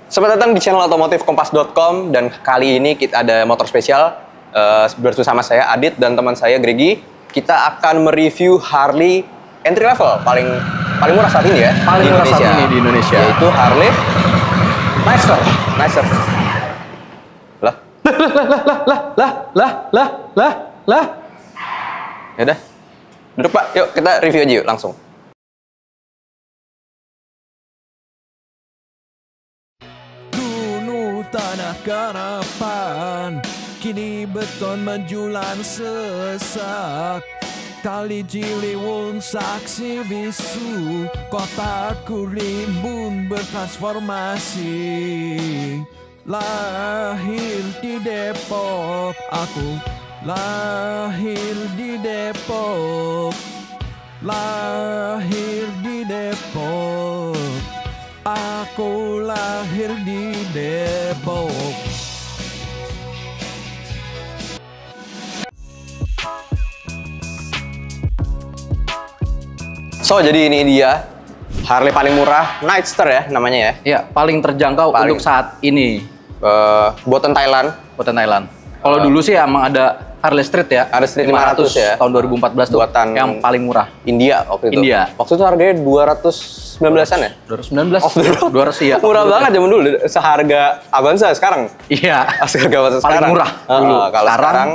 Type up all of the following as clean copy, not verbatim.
Selamat datang di channel otomotifkompas.com dan kali ini kita ada motor spesial bersama saya Adit dan teman saya Gregi. Kita akan mereview Harley entry level paling murah saat ini ya. Paling murah saat ini di Indonesia. Yaitu Harley Nightster. Lah. Ya udah. Duduk Pak, yuk kita review aja yuk langsung. Tanah harapan, kini beton menjulang sesak. Kali Ciliwung saksi bisu, kotaku rimbun bertransformasi. Lahir di Depok, aku lahir di Depok. Lahir di Depok, aku lahir di Depok. So, jadi ini dia Harley paling murah, Nightster ya namanya ya. Iya, paling terjangkau untuk saat ini. Buatan Thailand. Kalau dulu sih emang ada Harley Street ya. Ada Street 500 ya. Tahun 2014 tuh. Buatan yang paling murah. India waktu itu. Waktu itu harganya 219-an ya? 219. Oh, 200 ya. Murah banget zaman dulu. Seharga Avanza sekarang. Iya. Seharga Avanza paling sekarang. murah dulu. Kalau sekarang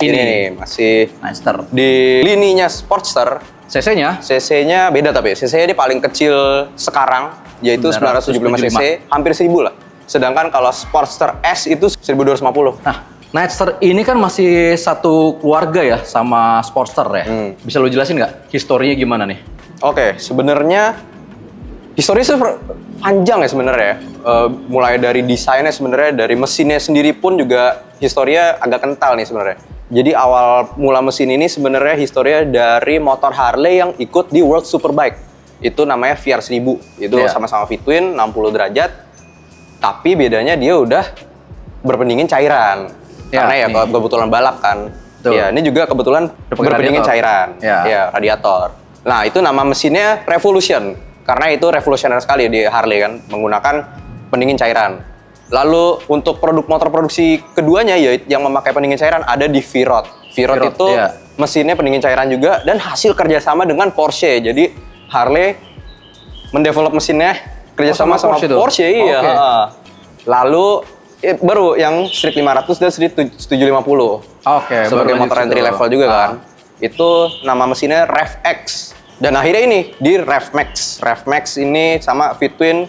ini nih masih Nightster. Di lininya Sportster. CC-nya beda tapi CC-nya dia paling kecil sekarang yaitu 975 cc, hampir 1000 lah. Sedangkan kalau Sportster S itu 1250. Nah, Nightster ini kan masih satu keluarga ya sama Sportster ya. Bisa lo jelasin nggak historinya gimana nih? Oke, sebenarnya historinya panjang ya sebenarnya. Mulai dari desainnya sebenarnya, dari mesinnya sendiri pun juga historinya agak kental nih sebenarnya. Jadi awal mula mesin ini sebenarnya historinya dari motor Harley yang ikut di World Superbike. Itu namanya VR1000. Itu sama-sama V-twin 60 derajat. Tapi bedanya dia udah berpendingin cairan. Karena ya kebetulan balap kan. Ya, ini juga kebetulan berpendingin cairan. Ya, radiator. Nah, itu nama mesinnya Revolution. Karena itu revolusioner sekali di Harley kan, menggunakan pendingin cairan. Lalu untuk produk motor produksi keduanya ya yang memakai pendingin cairan ada di V-Rod. V-Rod itu mesinnya pendingin cairan juga dan hasil kerjasama dengan Porsche. Jadi Harley mendevelop mesinnya kerjasama sama Porsche. Iya. Lalu baru yang Street 500 dan Street 750. Sebagai motor entry level juga kan. Itu nama mesinnya RevX. Dan akhirnya ini di RevMax. RevMax ini sama V-twin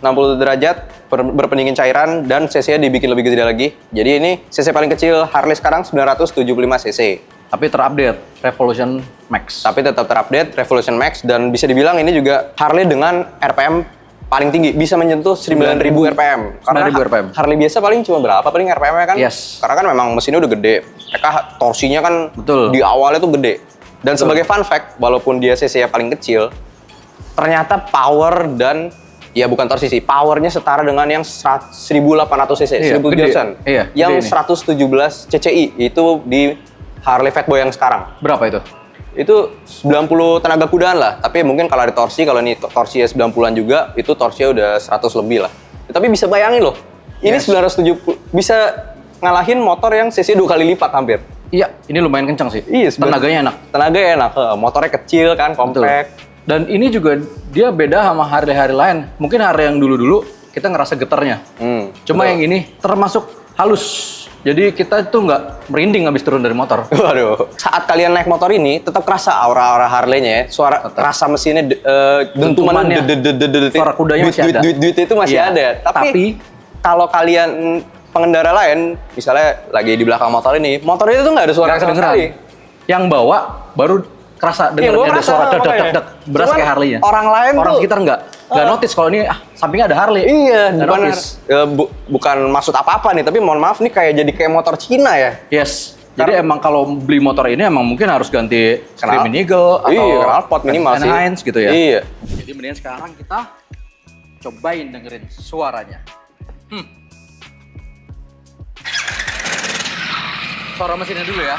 60 derajat berpendingin cairan dan cc-nya dibikin lebih gede lagi. Jadi ini cc paling kecil Harley sekarang 975 cc. Tapi terupdate Revolution Max. Tapi tetap terupdate Revolution Max dan bisa dibilang ini juga Harley dengan RPM paling tinggi, bisa menyentuh 9000 RPM. Karena RPM. Harley biasa paling cuma berapa paling RPM-nya kan? Karena kan memang mesinnya udah gede. Mereka torsinya kan di awalnya tuh gede. Dan sebagai fun fact, walaupun dia cc-nya paling kecil, ternyata power dan ya bukan torsi sih, powernya setara dengan yang 1800 cc, 1700-an. Yang 117 cci itu di Harley Fatboy yang sekarang. Berapa itu? Itu 90 tenaga kudaan lah. Tapi mungkin kalau ada torsi, kalau ini torsinya 90-an juga, itu torsinya udah 100 lebih lah. Tapi bisa bayangin loh, ini 970 bisa ngalahin motor yang cc 2 kali lipat hampir. Iya, ini lumayan kencang sih. Iya, tenaganya enak. Tenaganya enak, motornya kecil kan, compact. Dan ini juga dia beda sama Harley-Harley lain. Mungkin Harley yang dulu-dulu kita ngerasa getarnya. Cuma yang ini termasuk halus. Jadi kita tuh nggak merinding habis turun dari motor. Waduh. Saat kalian naik motor ini, tetap kerasa aura-aura Harley-nya ya. Suara rasa mesinnya, dentumannya, suara kudanya masih ada. Duit itu masih ada. Tapi kalau kalian pengendara lain, misalnya lagi di belakang motor ini, motor itu tuh nggak ada suara sama sekali. Yang bawa baru kerasa dengarnya ada suara dak-dak-dak berasa kayak Harley-nya. Orang sekitar nggak notice kalau ini sampingnya ada Harley. Iya, bukan maksud apa-apa nih, tapi mohon maaf nih jadi kayak motor Cina ya. Yes. Jadi emang kalau beli motor ini emang mungkin harus ganti Screaming Eagle atau knalpot minimal sih. Heinz gitu ya. Iya. Jadi mendingan sekarang kita cobain dengerin suaranya. Suara mesinnya dulu ya.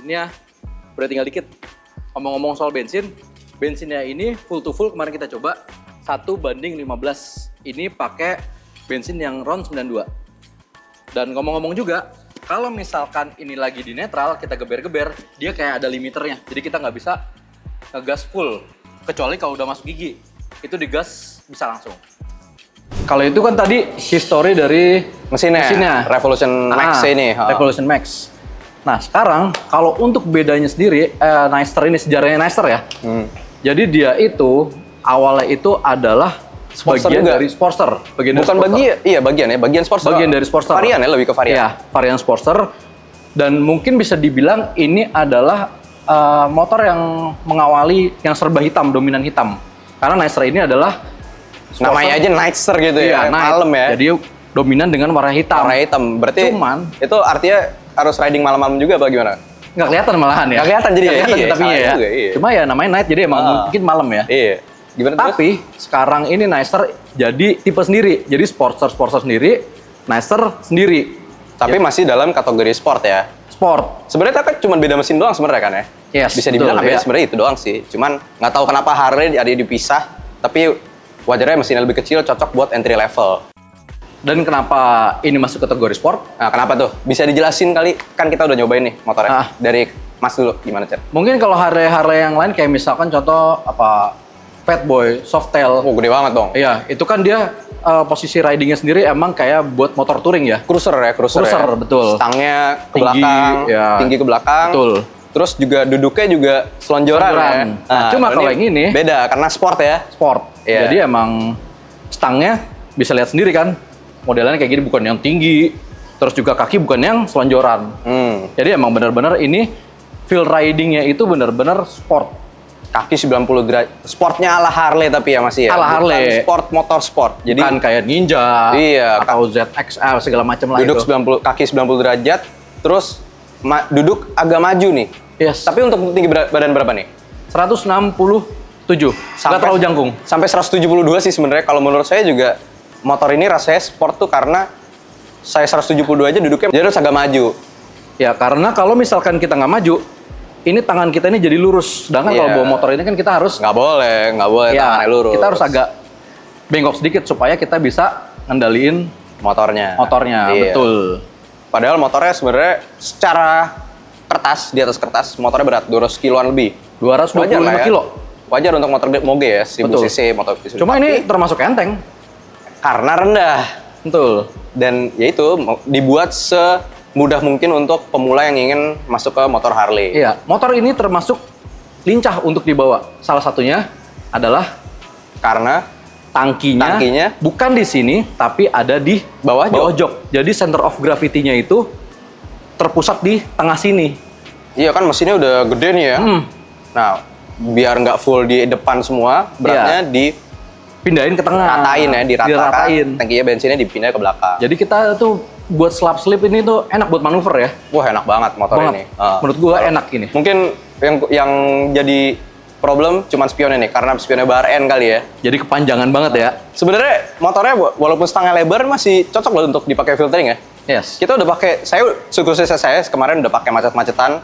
bensinnya udah tinggal dikit. Ngomong-ngomong soal bensin, bensinnya ini full to full kemarin kita coba 1:15. Ini pakai bensin yang RON 92. Dan ngomong-ngomong juga, kalau misalkan ini lagi di netral, kita geber-geber, dia kayak ada limiternya. Jadi kita nggak bisa ngegas full, kecuali kalau udah masuk gigi. Itu digas bisa langsung. Kalau itu kan tadi history dari mesinnya. Revolution Max ini. Revolution Max. Nah sekarang kalau untuk bedanya sendiri, Nyster ini sejarahnya Nyster ya. Jadi dia itu awalnya itu adalah bagian dari Sportster. Bagian Sportster. Bagian dari Sportster. Varian ya, lebih ke varian. Iya, varian Sportster. Dan mungkin bisa dibilang ini adalah motor yang mengawali yang serba hitam, dominan hitam. Karena Nyster ini adalah namanya aja Nyster gitu ya, malam ya. Jadi dominan dengan warna hitam. Warna hitam. Berarti cuman itu artinya harus riding malam-malam juga apa gimana? Nggak kelihatan malahan ya. Nggak kelihatan jadi nggak kelihatan tapi ya. Juga, iya. Cuma ya namanya night jadi emang mungkin malam ya. Iya. Gimana tapi sekarang ini Nyster jadi tipe sendiri. Jadi Sportster sendiri, Nyster sendiri. Tapi masih dalam kategori sport ya. Sport. Sebenarnya kan cuma beda mesin doang sebenarnya kan ya. Yes, bisa dibilang betul, ya. Sebenarnya itu doang sih. Cuman nggak tahu kenapa Harley ada dipisah. Tapi wajarnya mesinnya lebih kecil, cocok buat entry level. Dan kenapa ini masuk kategori sport? Nah, kenapa tuh? Bisa dijelasin kali? Kan kita udah nyobain nih motornya. Dari Mas dulu, gimana, Chan? Mungkin kalau Harley yang lain kayak misalkan contoh apa Fatboy, Softail. Oh, gede banget dong. Iya, itu kan dia posisi ridingnya sendiri emang kayak buat motor touring ya. Cruiser ya. Betul. Stangnya ke tinggi, belakang, ya. tinggi ke belakang. Betul. Terus juga duduknya juga selonjoran. Ya. Nah, cuma kalau yang ini beda karena sport ya. Sport. Yeah. Jadi emang stangnya bisa lihat sendiri kan. Modelnya kayak gini, bukan yang tinggi. Terus juga kaki bukan yang selonjoran. Jadi emang benar-benar ini feel ridingnya itu benar-benar sport. Kaki 90 derajat. Sportnya ala Harley tapi ya masih ya. Ala Harley. Sport motor sport. Jadi bukan kayak Ninja. Iya. Atau ZXL segala macam lah duduk itu. Kaki 90 derajat. Terus duduk agak maju nih. Yes. Tapi untuk tinggi badan berapa nih? 167. Nggak terlalu jangkung. Sampai 172 sih sebenarnya. Kalau menurut saya juga motor ini rasanya sport tuh karena saya 172 aja duduknya jadi harus agak maju. Ya karena kalau misalkan kita nggak maju, ini tangan kita ini jadi lurus. Sedangkan kalau bawa motor ini kan kita harus nggak boleh ya, tangannya lurus. Kita harus agak bengkok sedikit supaya kita bisa ngendaliin motornya. Iya. Betul. Padahal motornya sebenarnya secara kertas, di atas kertas, motornya berat 200 kiloan lebih. 225 kilo. Wajar untuk motor moge ya, 1000 cc motor. Cuma ini termasuk enteng. Karena rendah. Betul. Dan ya itu dibuat semudah mungkin untuk pemula yang ingin masuk ke motor Harley. Iya, motor ini termasuk lincah untuk dibawa. Salah satunya adalah karena tangkinya bukan di sini, tapi ada di bawah jok. Jadi center of gravity-nya itu terpusat di tengah sini. Iya kan mesinnya udah gede nih ya. Nah, biar nggak full di depan semua, beratnya pindahin ke tengah. Diratakan. Tangkinya bensinnya dipindah ke belakang. Jadi kita tuh buat slap slip ini tuh enak buat manuver ya. Wah, enak banget motor ini. Menurut gua enak ini. Mungkin yang jadi problem cuman spionnya nih, karena spionnya bar N kali ya. Jadi kepanjangan banget ya. Sebenarnya motornya walaupun stangnya lebar masih cocok loh untuk dipakai filtering ya. Yes. Kita udah pakai, saya kemarin udah pakai macet-macetan.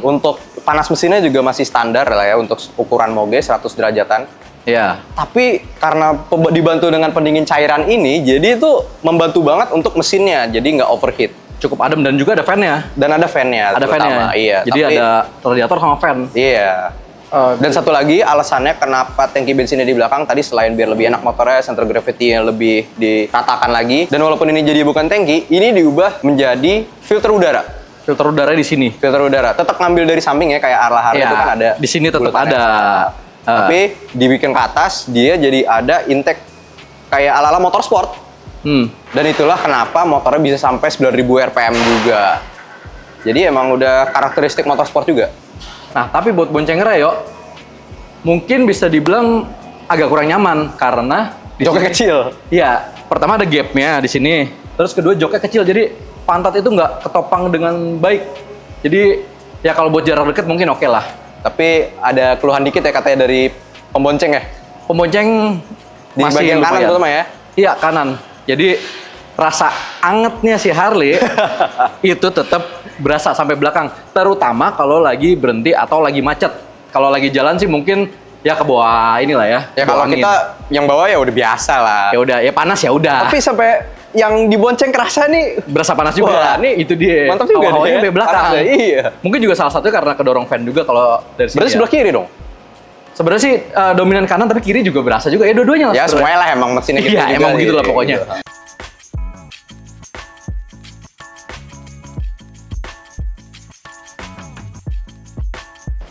Untuk panas mesinnya juga masih standar lah ya untuk ukuran moge 100 derajatan. Iya. Tapi karena dibantu dengan pendingin cairan ini, jadi itu membantu banget untuk mesinnya, jadi nggak overheat. Cukup adem dan juga ada fan-nya. Dan ada fan-nya. Ada fan-nya. Iya. Jadi ada radiator sama fan. Iya. Dan satu lagi alasannya kenapa tangki bensinnya di belakang tadi selain biar lebih enak motornya, center gravity-nya lebih diratakan lagi. Dan walaupun ini jadi bukan tangki, ini diubah menjadi filter udara. Filter udara di sini. Filter udara tetap ngambil dari samping ya, kayak arlah Harley itu kan ada. Di sini tetap ada. Tapi dibikin ke atas, dia jadi ada intake kayak ala-ala motorsport. Dan itulah kenapa motornya bisa sampai 9.000 RPM juga. Jadi emang udah karakteristik motorsport juga. Nah, tapi buat boncengernya yuk, mungkin bisa dibilang agak kurang nyaman karena joknya kecil. Iya, pertama ada gapnya di sini. Terus kedua joknya kecil, jadi pantat itu nggak ketopang dengan baik. Jadi ya kalau buat jarak dekat mungkin oke lah. Tapi ada keluhan dikit ya katanya dari pembonceng ya? Pembonceng di bagian kanan terutama ya? Iya, kanan. Jadi rasa angetnya si Harley itu tetap berasa sampai belakang. Terutama kalau lagi berhenti atau lagi macet. Kalau lagi jalan sih mungkin ya ke bawah inilah ya. Ya kalau angin. kita yang bawa ya udah biasa lah. Ya udah, ya panas ya udah. Tapi sampai yang dibonceng kerasa nih Berasa panas juga. Wah, Nih itu dia. mantap juga Hawa-hawanya nih ya. sampai belakang. Panas ya, iya. Mungkin juga salah satunya karena kedorong fan juga kalau dari sini. Berarti ya. sebelah kiri dong? Sebenarnya sih dominan kanan tapi kiri juga berasa juga. Ya dua-duanya lah. Ya sebenarnya. semuanya lah emang mesinnya gitu Iya, juga. emang begitulah Iya, pokoknya. gitu.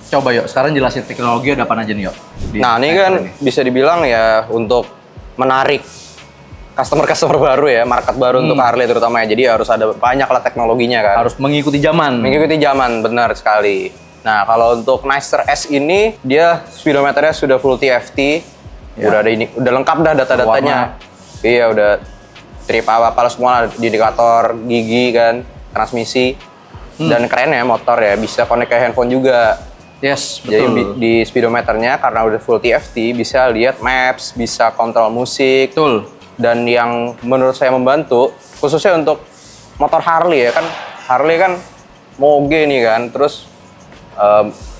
Coba yuk, sekarang jelasin teknologi ada apa aja nih yuk. Nah ini kan bisa dibilang ya untuk menarik customer baru ya, market baru untuk Harley terutama ya. Jadi harus ada banyak lah teknologinya kan. Harus mengikuti zaman. Mengikuti zaman, benar sekali. Nah kalau untuk Nicer S ini dia speedometernya sudah full TFT, Ya. udah ada ini, udah lengkap dah data-datanya. Iya udah trip apa semua, indikator gigi kan, transmisi dan keren ya motor ya, bisa connect ke handphone juga. Yes, Jadi betul. di speedometernya karena udah full TFT bisa lihat maps, bisa kontrol musik. Betul. Dan yang menurut saya membantu khususnya untuk motor Harley ya kan, Harley kan moge nih kan, terus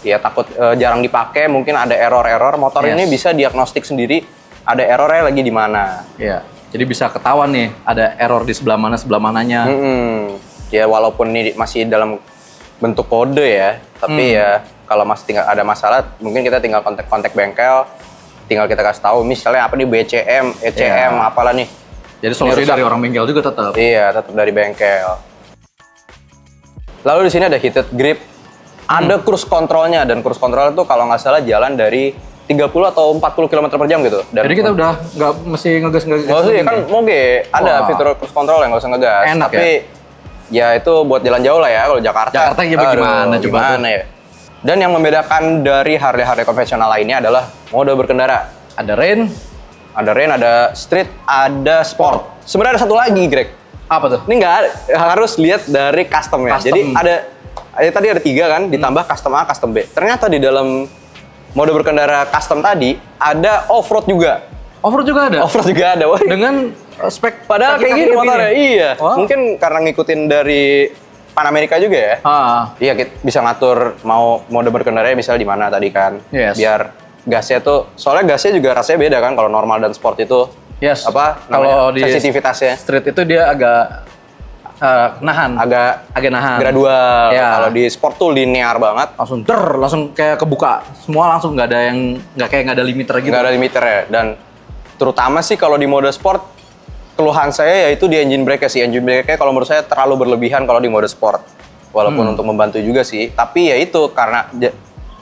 ya takut jarang dipakai, mungkin ada error-error. Motor Yes. ini bisa diagnostik sendiri ada errornya lagi di mana. Iya. Jadi bisa ketahuan nih ada error di sebelah mananya. Ya walaupun ini masih dalam bentuk kode ya, tapi ya kalau masih tinggal ada masalah, mungkin kita tinggal kontak bengkel, tinggal kita kasih tahu misalnya apa nih BCM, ECM, Iya. apalah nih. Jadi solusi Ini rusak. dari orang bengkel juga tetap. Iya, tetap dari bengkel. Lalu di sini ada heated grip, ada cruise controlnya, dan cruise control itu kalau nggak salah jalan dari 30 atau 40 km per jam gitu. Dan Jadi kita udah nggak mesti ngegas. nggak usah ya kan moge, ada Wah. fitur cruise control yang nggak usah ngegas. Enak tapi ya itu buat jalan jauh lah ya kalau Jakarta. Jakarta gimana Aduh, coba gimana ya? Dan yang membedakan dari Harley konvensional lainnya adalah mode berkendara. Ada rain. Ada rain, ada street, ada sport. Sebenarnya ada satu lagi, Greg. Apa tuh? Ini nggak ada, harus lihat dari customnya. Custom. Jadi tadi ada 3 kan, ditambah custom A, custom B. Ternyata di dalam mode berkendara custom tadi ada off-road juga. Off-road juga ada. Off-road juga ada. Wah, Dengan spek padahal kayak gini motornya. Iya. Wah. Mungkin karena ngikutin dari Pan Amerika juga ya. Iya, kita bisa ngatur mau mode berkendaranya misalnya di mana tadi kan. Yes. Biar gasnya tuh, soalnya gasnya juga rasanya beda kan kalau normal dan sport itu. Yes. Apa Kalau namanya, di sensitivitasnya street itu dia agak nahan. agak nahan. gradual. Ya. Kalau di sport tuh linear banget. langsung kayak kebuka. Semua langsung nggak ada limiter gitu. Nggak ada limiter ya. Dan terutama sih kalau di mode sport, keluhan saya yaitu di engine brake sih. Engine brake-nya kalau menurut saya terlalu berlebihan kalau di mode sport. Walaupun untuk membantu juga sih. Tapi ya itu karena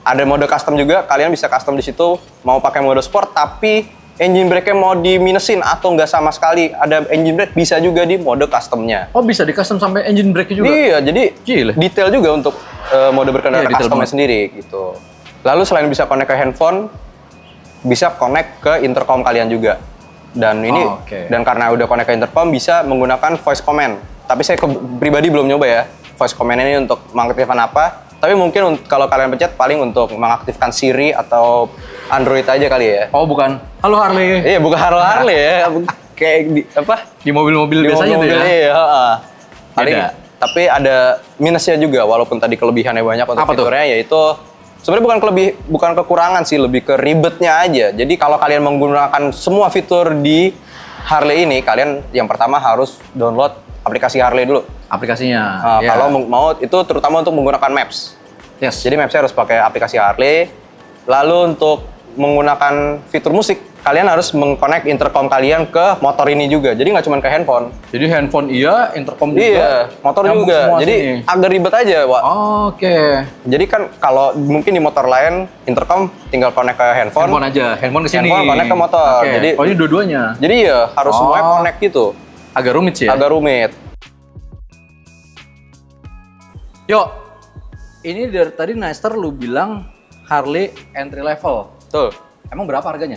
ada mode custom juga, kalian bisa custom di situ mau pakai mode sport tapi engine brake-nya mau diminusin atau nggak sama sekali. Ada engine brake bisa juga di mode customnya. Oh bisa di custom sampai engine brake juga? Iya, jadi Gila. detail juga untuk mode berkendara Iya, detail customnya banget. sendiri gitu. Lalu selain bisa connect ke handphone, bisa connect ke intercom kalian juga. Dan ini Oh, oke. dan karena udah connect ke intercom bisa menggunakan voice command. Tapi saya pribadi belum nyoba ya voice command ini untuk mengaktifkan apa. Tapi mungkin kalau kalian pencet paling untuk mengaktifkan Siri atau Android aja kali ya. Oh bukan. Halo Harley. Iya, bukan Harley ya. Kayak apa? Di mobil-mobil Di biasanya tuh ya. mobil-mobil, iya, heeh. Paling, Beda. tapi ada minusnya juga, walaupun tadi kelebihannya banyak untuk Apa tuh? fiturnya, yaitu sebenarnya bukan kekurangan sih, lebih ke ribetnya aja. Jadi kalau kalian menggunakan semua fitur di Harley ini, kalian yang pertama harus download aplikasi Harley dulu. Aplikasinya. Nah, ya. Kalau mau itu terutama untuk menggunakan Maps. Yes. Jadi Maps-nya harus pakai aplikasi Harley. Lalu untuk menggunakan fitur musik, kalian harus mengconnect intercom kalian ke motor ini juga. Jadi nggak cuma ke handphone. Jadi handphone iya, intercom juga. Iya, motor nyambung juga. semua Jadi sini. agak ribet aja, Wak. Oke. Jadi kan kalau mungkin di motor lain intercom tinggal connect ke handphone. Handphone aja, handphone ke sini. Handphone connect ke motor. Oke. Jadi oh ini dua-duanya. Jadi ya harus Oh. semuanya connect gitu. Agak rumit sih ya. Agak rumit. Yuk, ini dari tadi Nicer lu bilang Harley entry level. Tuh. Emang berapa harganya?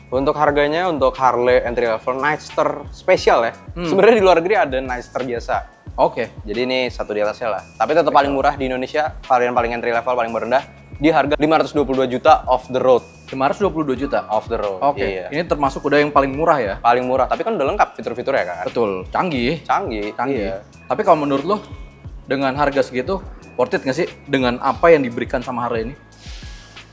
Untuk harganya untuk Harley entry level Nicer spesial ya. Sebenarnya di luar negeri ada Nicer biasa. Oke. Jadi ini satu di atasnya lah. Tapi tetap paling murah di Indonesia, varian paling entry level paling merendah di harga 522 juta off the road. 522 juta. Off the road. Oke. Iya. Ini termasuk udah yang paling murah ya? Paling murah, tapi kan udah lengkap fitur-fiturnya kan. Betul. Canggih. Canggih. Iya. Tapi kalau menurut lo dengan harga segitu worth it nggak sih dengan apa yang diberikan sama Harley ini?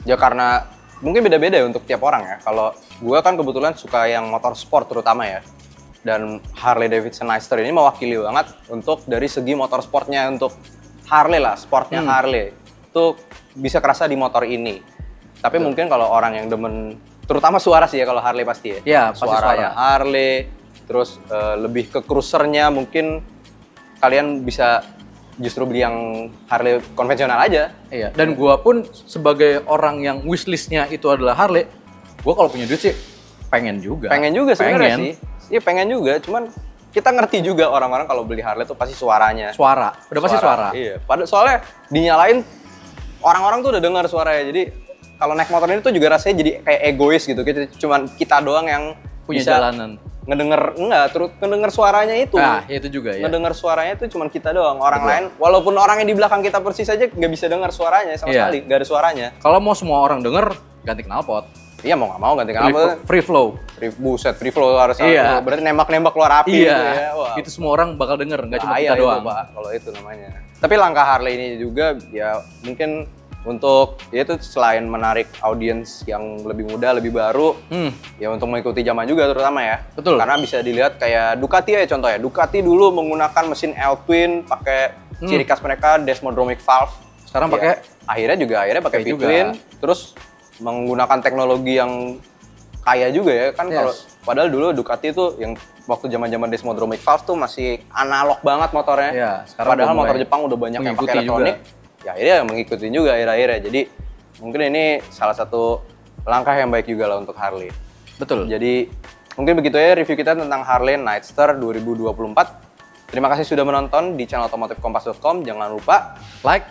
Ya karena mungkin beda-beda ya untuk tiap orang ya. Kalau gue kan kebetulan suka yang motor sport terutama ya. Dan Harley Davidson Nightster ini mewakili banget untuk dari segi motor sportnya untuk Harley lah, sportnya Harley. Itu bisa kerasa di motor ini. Tapi mungkin kalau orang yang demen, terutama suara sih ya kalau Harley pasti ya. Iya, pasti Suaranya suara. Harley, terus lebih ke cruisernya mungkin kalian bisa justru beli yang Harley konvensional aja. Iya. Dan gua pun sebagai orang yang wishlistnya itu adalah Harley, gua kalau punya duit sih pengen juga. Pengen juga sebenarnya Pengen. sih. Iya pengen juga, cuman kita ngerti juga orang-orang kalau beli Harley tuh pasti suaranya. Suara. Udah pasti suara. Iya. Soalnya dinyalain orang-orang tuh udah dengar suaranya. Jadi kalau naik motor ini tuh juga rasanya jadi kayak egois gitu. Cuman kita doang yang Punya bisa jalanan. ngedenger suaranya itu. Nah, itu juga ya. Ngedenger suaranya itu cuman kita doang. Orang lain, walaupun orang yang di belakang kita persis aja nggak bisa dengar suaranya sama Iya. sekali. Nggak ada suaranya. Kalau mau semua orang denger, ganti knalpot. Iya mau nggak mau ganti knalpot. Free flow. Free flow harus. Iya. Berarti nembak-nembak keluar api gitu ya. Iya. Wah, Itu semua orang bakal denger, nggak cuma bahaya kita doang. itu, Pak, kalau itu namanya. Tapi langkah Harley ini juga ya mungkin untuk ya itu selain menarik audiens yang lebih muda, lebih baru, ya untuk mengikuti zaman juga terutama ya. Betul. Karena bisa dilihat kayak Ducati ya contohnya. Ducati dulu menggunakan mesin L-twin, pakai ciri khas mereka Desmodromic valve. Sekarang Ya, pakai akhirnya pakai pakai juga. V-twin, terus menggunakan teknologi yang kaya juga ya kan. Yes. Kalau padahal dulu Ducati itu yang waktu zaman-zaman Desmodromic valve tuh masih analog banget motornya. Iya, sekarang Padahal udah mulai motor Jepang udah banyak yang mengikuti pakai elektronik. juga. Ya akhirnya mengikuti juga akhir-akhirnya. Jadi mungkin ini salah satu langkah yang baik juga lah untuk Harley. betul. Jadi mungkin begitu ya review kita tentang Harley Nightster 2024. Terima kasih sudah menonton di channel otomotifkompas.com. Jangan lupa Like,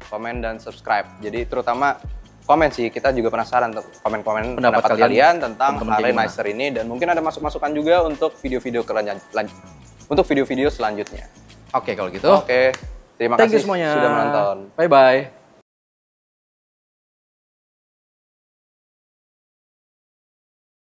komen dan subscribe. Jadi terutama komen sih, kita juga penasaran untuk komen-komen Pendapat pendapat kalian kalian, tentang teman-teman Harley gimana. Nightster ini, dan mungkin ada masukan juga untuk video-video selanjutnya. oke kalau gitu. Oke, terima Thank you kasih semuanya. sudah menonton. Bye-bye.